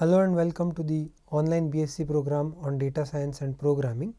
Hello and welcome to the online BSc program on data science and programming.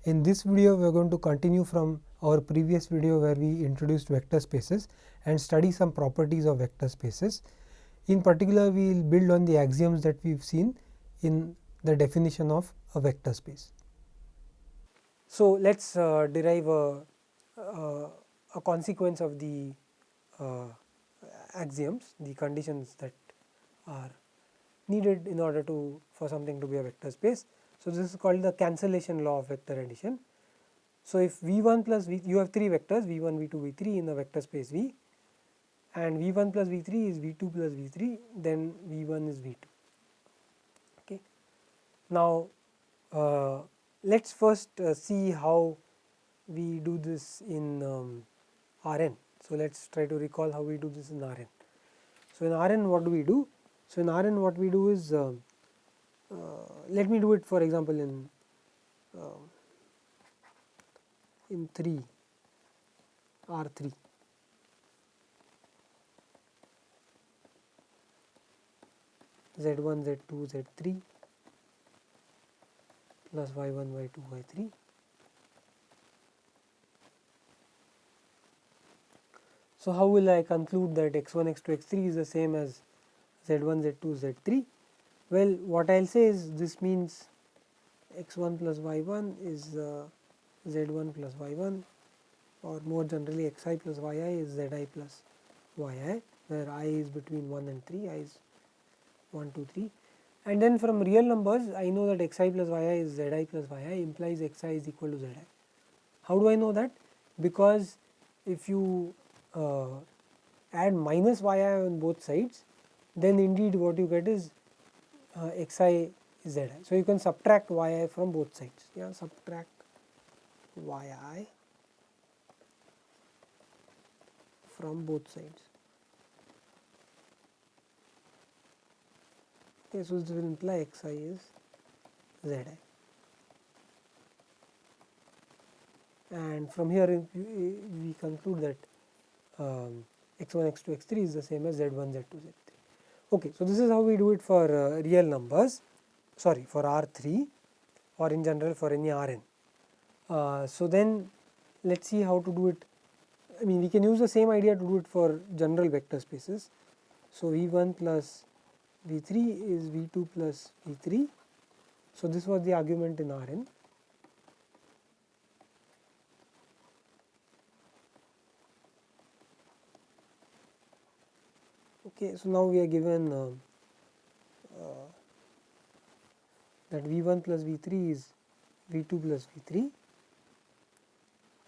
In this video, we are going to continue from our previous video where we introduced vector spaces and study some properties of vector spaces. In particular, we will build on the axioms that we have seen in the definition of a vector space. So, let us derive a consequence of the axioms, the conditions that are needed in order for something to be a vector space. So, this is called the cancellation law of vector addition. So, if V1 plus V, you have three vectors V1, V2, V3 in the vector space V, and V1 plus V3 is V2 plus V3, then V1 is V2. Okay. Now, let us first see how we do this in Rn. So, let us try to recall how we do this in Rn. So, in Rn what do we do? So, in Rn what we do is, let me do it for example in 3 R3. Z1, Z2, Z3 plus Y1, Y2, Y3. So, how will I conclude that x1, x2, x3 is the same as Z1, Z2, Z3? Well, what I will say is this means x1 plus y1 is z1 plus y1, or more generally xi plus yi is zi plus yi, where I is between 1 and 3, I is 1, 2, 3. And then from real numbers, I know that xi plus yi is zi plus yi implies xi is equal to zi. How do I know that? Because if you add minus yi on both sides, then indeed what you get is xi is zi. So, you can subtract yi from both sides, subtract yi from both sides. Okay, so, this will imply xi is zi. And from here we conclude that x1, x2, x3 is the same as z1, z2, z3. Okay, so this is how we do it for real numbers, for R3 or in general for any Rn. So then let us see how to do it. I mean, we can use the same idea to do it for general vector spaces. So V1 plus V3 is V2 plus V3. So this was the argument in Rn. Okay, so now we are given that V1 plus V3 is V2 plus V3.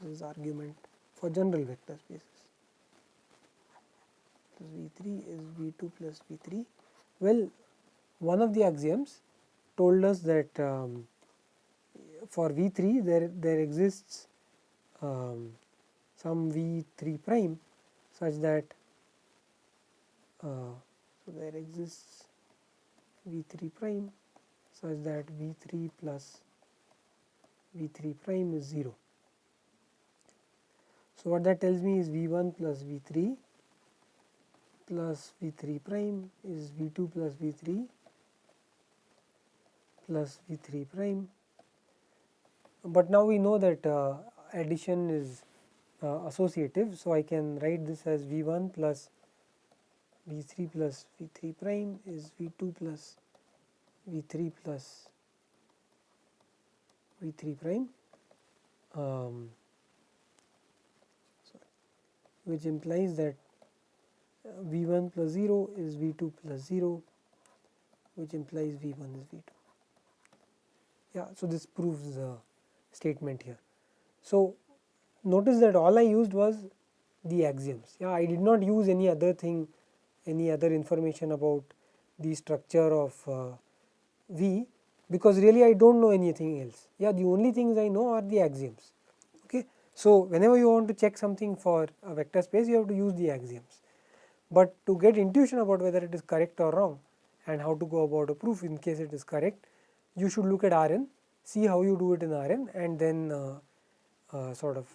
This is argument for general vector spaces. Plus V3 is V2 plus V3. Well, one of the axioms told us that for V3 there exists some V3 prime such that so there exists V3 prime such that V3 plus V3 prime is 0. So what that tells me is V1 plus V3 plus V3 prime is V2 plus V3 plus V3 prime. But now we know that addition is associative, so I can write this as V1 plus V3 plus V3 prime is V2 plus V3 plus V3 prime, which implies that V1 plus 0 is V2 plus 0, which implies V1 is V2. Yeah, so this proves the statement here. So notice that all I used was the axioms. Yeah, I did not use any other thing, any other information about the structure of V, because really I do not know anything else. Yeah, the only things I know are the axioms. Okay. So whenever you want to check something for a vector space, you have to use the axioms. But to get intuition about whether it is correct or wrong and how to go about a proof in case it is correct, you should look at Rn, see how you do it in Rn, and then sort of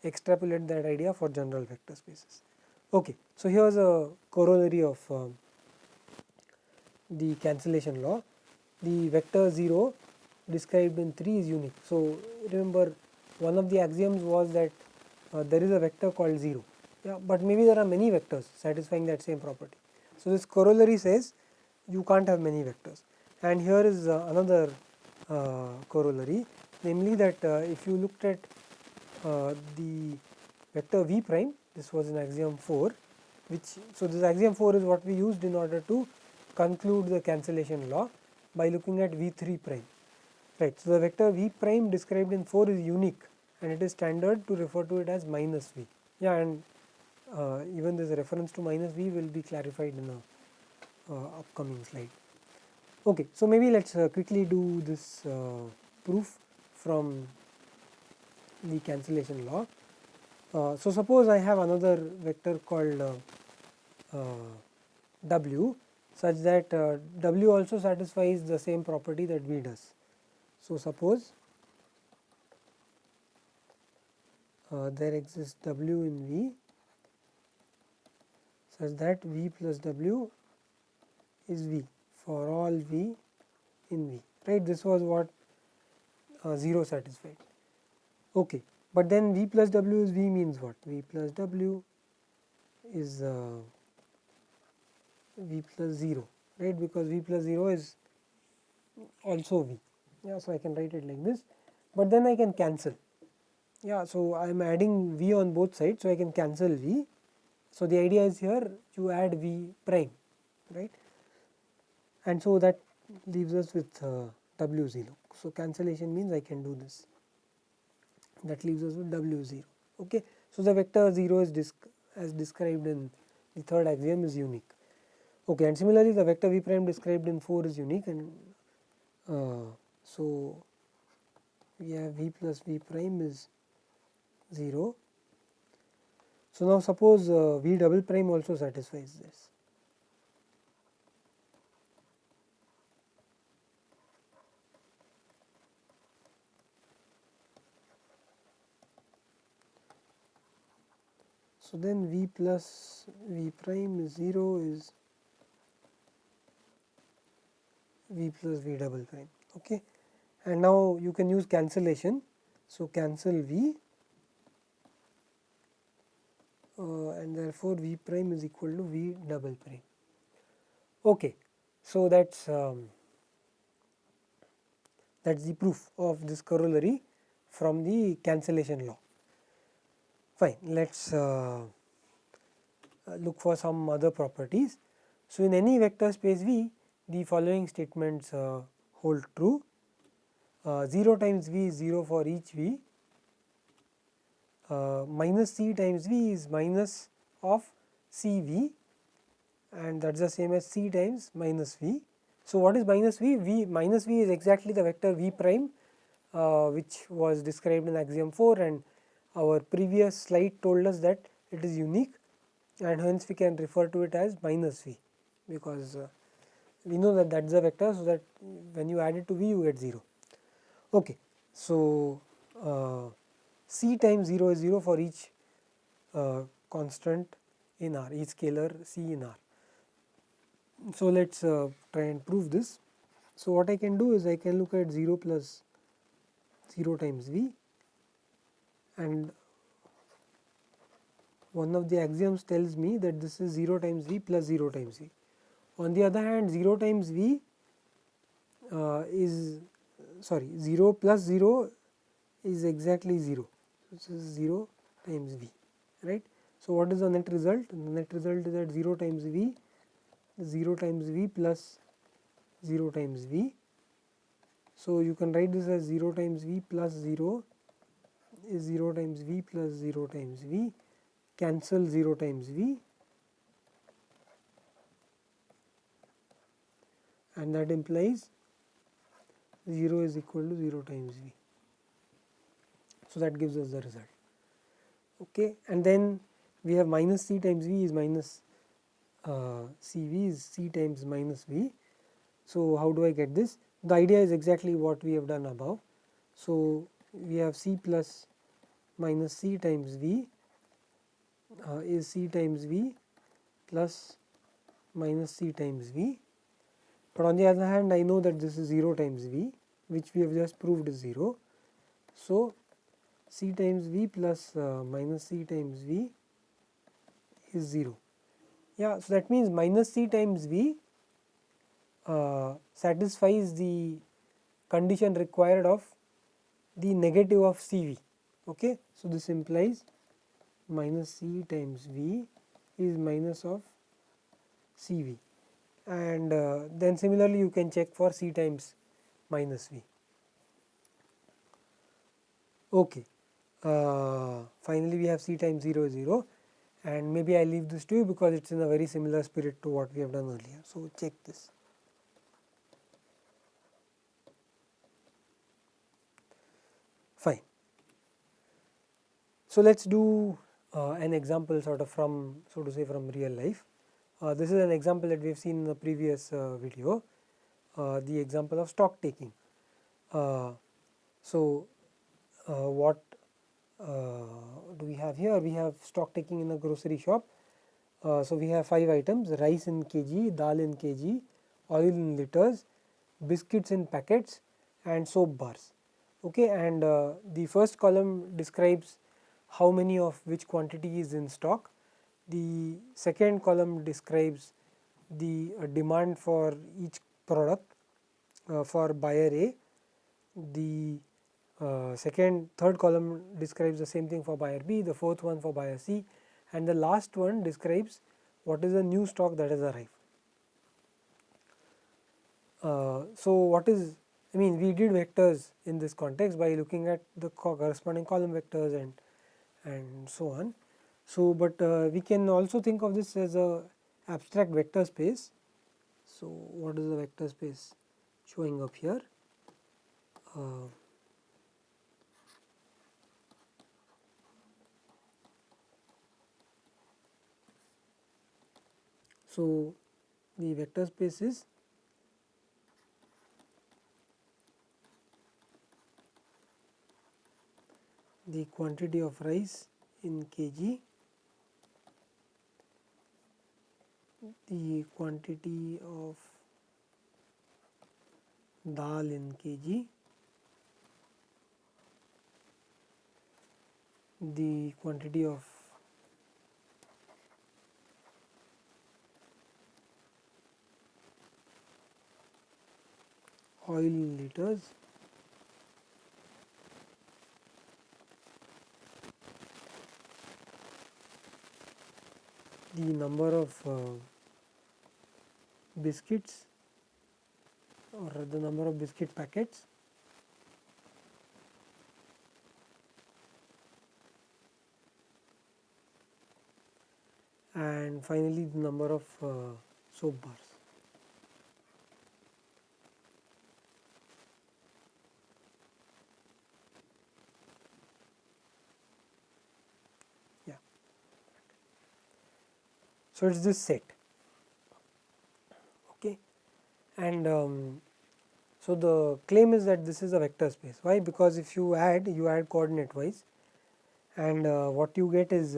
extrapolate that idea for general vector spaces. Okay, so here is a corollary of the cancellation law, the vector 0 described in 3 is unique. So, remember one of the axioms was that there is a vector called 0, yeah, but maybe there are many vectors satisfying that same property. So, this corollary says you can't have many vectors, and here is another corollary, namely that if you looked at the vector v prime, this was in axiom 4, which, so this axiom 4 is what we used in order to conclude the cancellation law by looking at v3 prime, right. So, the vector v prime described in 4 is unique, and it is standard to refer to it as minus v, yeah, and even this reference to minus v will be clarified in a upcoming slide. Okay, so maybe let us quickly do this proof from the cancellation law. So, suppose I have another vector called w, such that w also satisfies the same property that v does. So, suppose there exists w in v such that v plus w is v for all v in v, right. This was what 0 satisfied. Okay, but then v plus w is v means what? V plus w is v plus 0, right, because v plus 0 is also v, yeah. So, I can write it like this, but then I can cancel, yeah. So, I am adding v on both sides, so I can cancel v. So, the idea is here you add v prime, right, and so that leaves us with w 0. So, cancellation means I can do this, that leaves us with w 0. Okay. So, the vector 0 is as described in the third axiom is unique. Okay, and similarly the vector v prime described in 4 is unique, and so we have v plus v prime is 0. So, now suppose v double prime also satisfies this. So, then v plus v prime is 0 is v plus v double prime. Okay. And now you can use cancellation. So, cancel v and therefore, v prime is equal to v double prime. Okay. So, that is the proof of this corollary from the cancellation law. Fine, let us look for some other properties. So, in any vector space V, the following statements hold true. 0 times V is 0 for each V, minus C times V is minus of CV, and that is the same as C times minus V. So, what is minus V? Minus V is exactly the vector V prime which was described in axiom 4, and our previous slide told us that it is unique, and hence we can refer to it as minus V, because we know that that is a vector, so that when you add it to V you get 0. Okay. So, C times 0 is 0 for each constant in R, each scalar C in R. So, let us try and prove this. So, what I can do is I can look at 0 plus 0 times V, and one of the axioms tells me that this is 0 times V plus 0 times V. On the other hand, 0 times V is 0 plus 0 is exactly 0. This is 0 times V, right. So, what is the net result? The net result is that 0 times V is 0 times V plus 0 times V. So, you can write this as 0 times V plus 0 is 0 times V plus 0 times V, cancel 0 times V, and that implies 0 is equal to 0 times V. So, that gives us the result. Okay. And then we have minus C times V is minus CV is C times minus V. So, how do I get this? The idea is exactly what we have done above. So, we have C plus minus C times V is C times V plus minus C times V, but on the other hand I know that this is 0 times V, which we have just proved is 0. So C times V plus minus C times V is 0. Yeah, so that means minus C times V satisfies the condition required of the negative of CV. Okay, so this implies minus C times V is minus of CV, and then similarly you can check for C times minus V. Okay, finally we have C times 0 is 0, and maybe I leave this to you because it's in a very similar spirit to what we have done earlier. So check this. Fine. So let's do an example sort of from, so to say, from real life. This is an example that we have seen in the previous video, the example of stock taking. So what do we have here? We have stock taking in a grocery shop. So we have 5 items: rice in kg, dal in kg, oil in liters, biscuits in packets, and soap bars. Okay, and the first column describes how many of which quantity is in stock. The second column describes the demand for each product for buyer A. The third column describes the same thing for buyer B, the fourth one for buyer C, and the last one describes what is the new stock that has arrived. So what is, I mean, we did vectors in this context by looking at the corresponding column vectors and so on. So but we can also think of this as a abstract vector space. So what is the vector space showing up here? So the vector space is the quantity of rice in kg, the quantity of dal in kg, the quantity of oil in liters, the number of biscuits or the number of biscuit packets, and finally the number of soap bars. Yeah. So it's this set. Okay, and so the claim is that this is a vector space. Why? Because if you add coordinate wise, and what you get is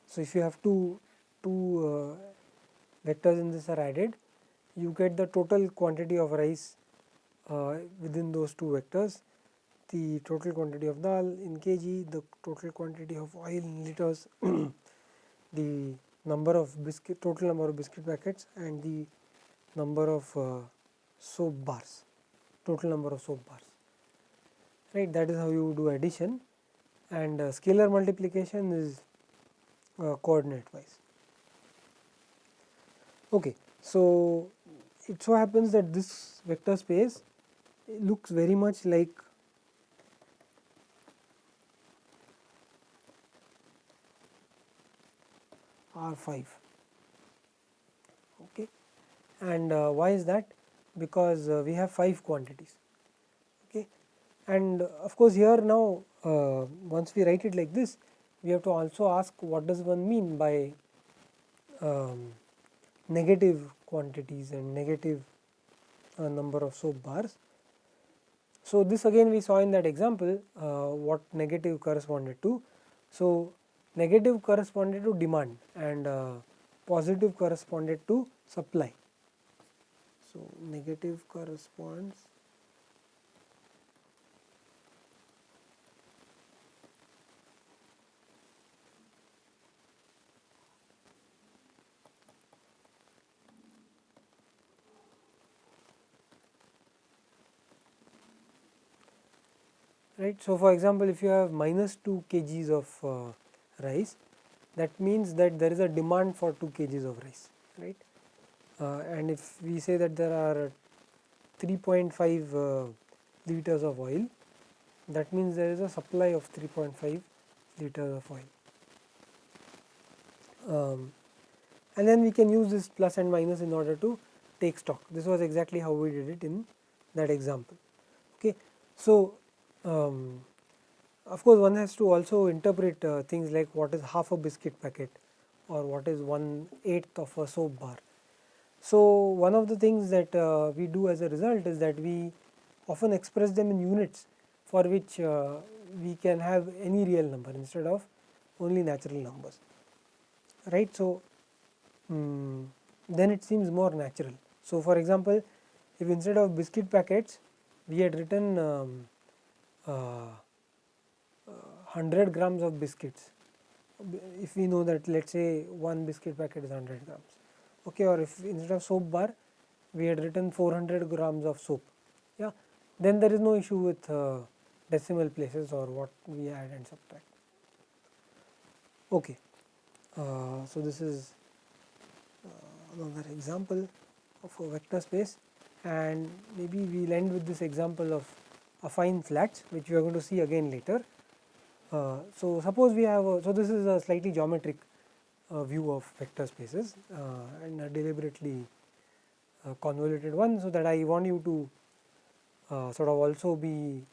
so if you have two vectors in this are added, you get the total quantity of rice within those two vectors, the total quantity of dal in kg, the total quantity of oil in liters, the number of total number of biscuit packets, and the number of soap bars, total number of soap bars. Right, that is how you do addition, and scalar multiplication is coordinate wise. Okay, so it so happens that this vector space looks very much like R5. Okay, and why is that? Because we have 5 quantities. Okay, and of course here now once we write it like this, we have to also ask what does one mean by negative quantities and negative number of soap bars. So this again we saw in that example what negative corresponded to. So negative corresponded to demand, and positive corresponded to supply. So negative corresponds right. So for example, if you have minus 2 kgs of rice, that means that there is a demand for 2 kgs of rice, right. And if we say that there are 3.5 liters of oil, that means there is a supply of 3.5 liters of oil. And then we can use this plus and minus in order to take stock. This was exactly how we did it in that example. Okay, so of course one has to also interpret things like what is half a biscuit packet or what is 1/8 of a soap bar. So one of the things that we do as a result is that we often express them in units for which we can have any real number instead of only natural numbers, right. So then it seems more natural. So for example, if instead of biscuit packets we had written 100 grams of biscuits, if we know that let's say one biscuit packet is 100 grams, okay, or if instead of soap bar we had written 400 grams of soap, yeah, then there is no issue with decimal places or what we add and subtract. Okay, so this is another example of a vector space, and maybe we'll end with this example of affine flats, which we are going to see again later. So suppose we have so this is a slightly geometric view of vector spaces and a deliberately convoluted one, so that I want you to sort of also be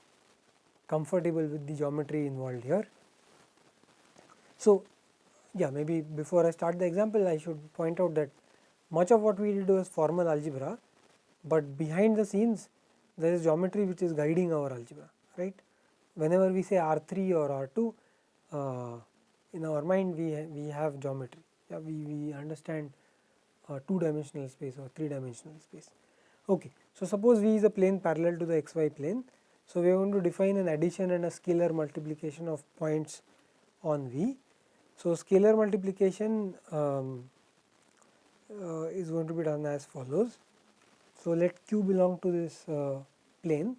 comfortable with the geometry involved here. So yeah, maybe before I start the example I should point out that much of what we will do is formal algebra, but behind the scenes there is geometry which is guiding our algebra, right. Whenever we say R3 or R2, in our mind we have geometry, yeah, we understand 2-dimensional space or 3-dimensional space. Okay, so suppose V is a plane parallel to the xy plane, so we are going to define an addition and a scalar multiplication of points on V. So scalar multiplication is going to be done as follows. So let Q belong to this plane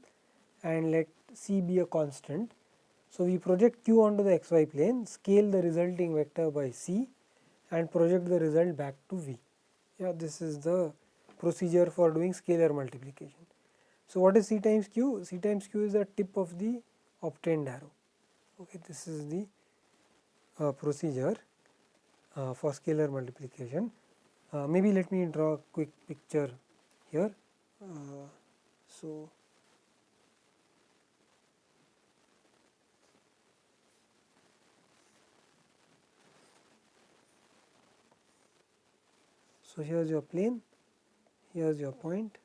and let C be a constant. So we project Q onto the xy plane, scale the resulting vector by C and project the result back to V. Yeah, this is the procedure for doing scalar multiplication. So what is C times Q? C times Q is the tip of the obtained arrow. Okay, this is the procedure for scalar multiplication. Maybe let me draw a quick picture here. So here is your plane, here is your point.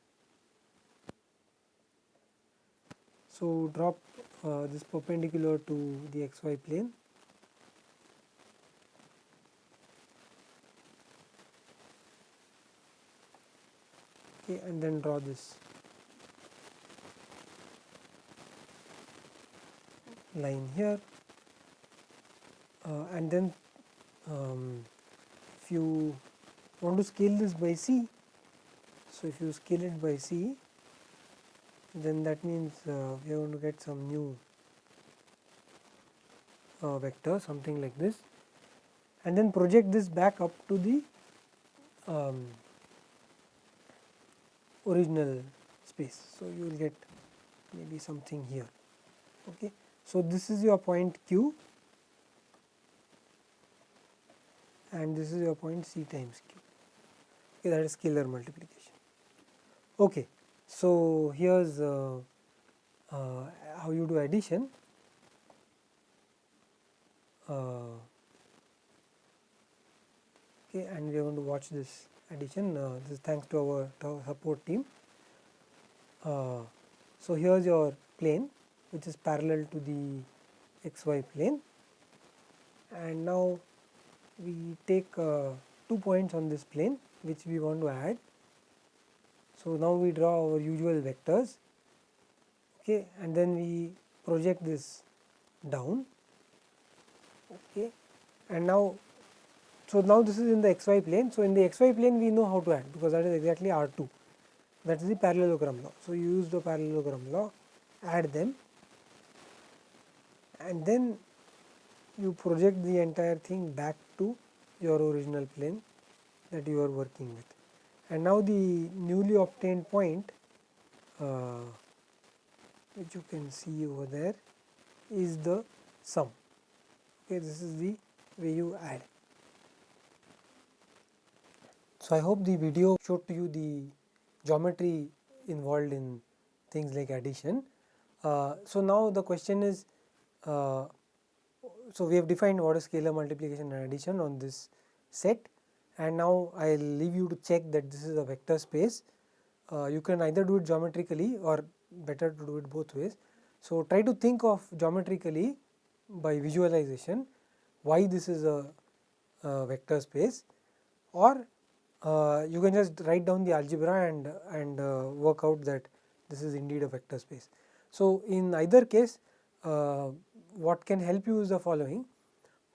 So drop this perpendicular to the xy plane. Okay, and then draw this line here, and then if you want to scale this by C, so if you scale it by C, then that means we are going to get some new vector, something like this, and then project this back up to the original space. So you will get maybe something here. Okay, so this is your point Q and this is your point C times Q. Okay, that is scalar multiplication. Okay, so here's how you do addition. Okay, and we are going to watch this addition. This is thanks to our support team. So here's your plane which is parallel to the xy plane, and now we take 2 points on this plane which we want to add. So now we draw our usual vectors, okay, and then we project this down, okay, and now, so now this is in the xy plane. So in the xy plane we know how to add, because that is exactly R2, that is the parallelogram law. So you use the parallelogram law, add them, and then you project the entire thing back to your original plane that you are working with. And now the newly obtained point, which you can see over there, is the sum. Okay, this is the way you add. So I hope the video showed to you the geometry involved in things like addition. So now the question is, so we have defined what is scalar multiplication and addition on this set, and now I will leave you to check that this is a vector space. You can either do it geometrically or better to do it both ways. So try to think of geometrically by visualization why this is a vector space, or you can just write down the algebra and work out that this is indeed a vector space. So in either case, what can help you is the following.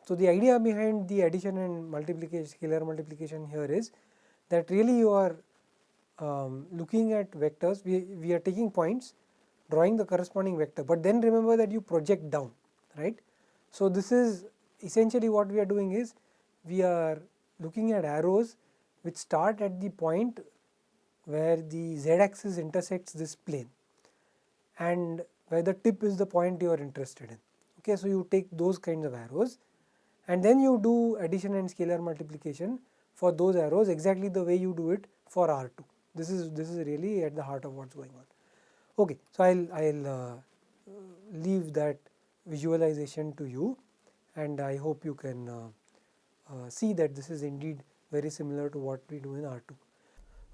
So the idea behind the addition and multiplication, scalar multiplication here is that really you are looking at vectors. We are taking points, drawing the corresponding vector, but then remember that you project down, right. So this is essentially what we are doing is we are looking at arrows which start at the point where the z axis intersects this plane and where the tip is the point you are interested in. Okay, so you take those kinds of arrows and then you do addition and scalar multiplication for those arrows exactly the way you do it for R2. This is really at the heart of what's going on. Okay, so I'll leave that visualization to you, and I hope you can see that this is indeed very similar to what we do in R2.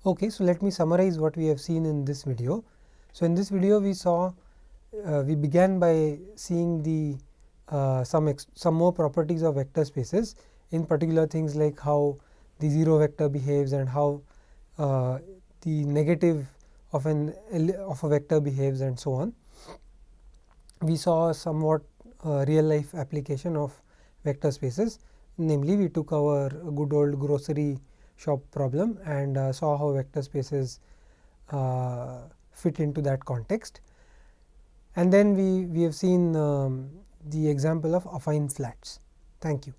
Okay, so let me summarize what we have seen in this video. So in this video we saw, we began by seeing the some more properties of vector spaces, in particular things like how the zero vector behaves and how the negative of a vector behaves and so on. We saw a somewhat real life application of vector spaces, namely we took our good old grocery shop problem and saw how vector spaces fit into that context. And then we have seen the example of affine flats. Thank you.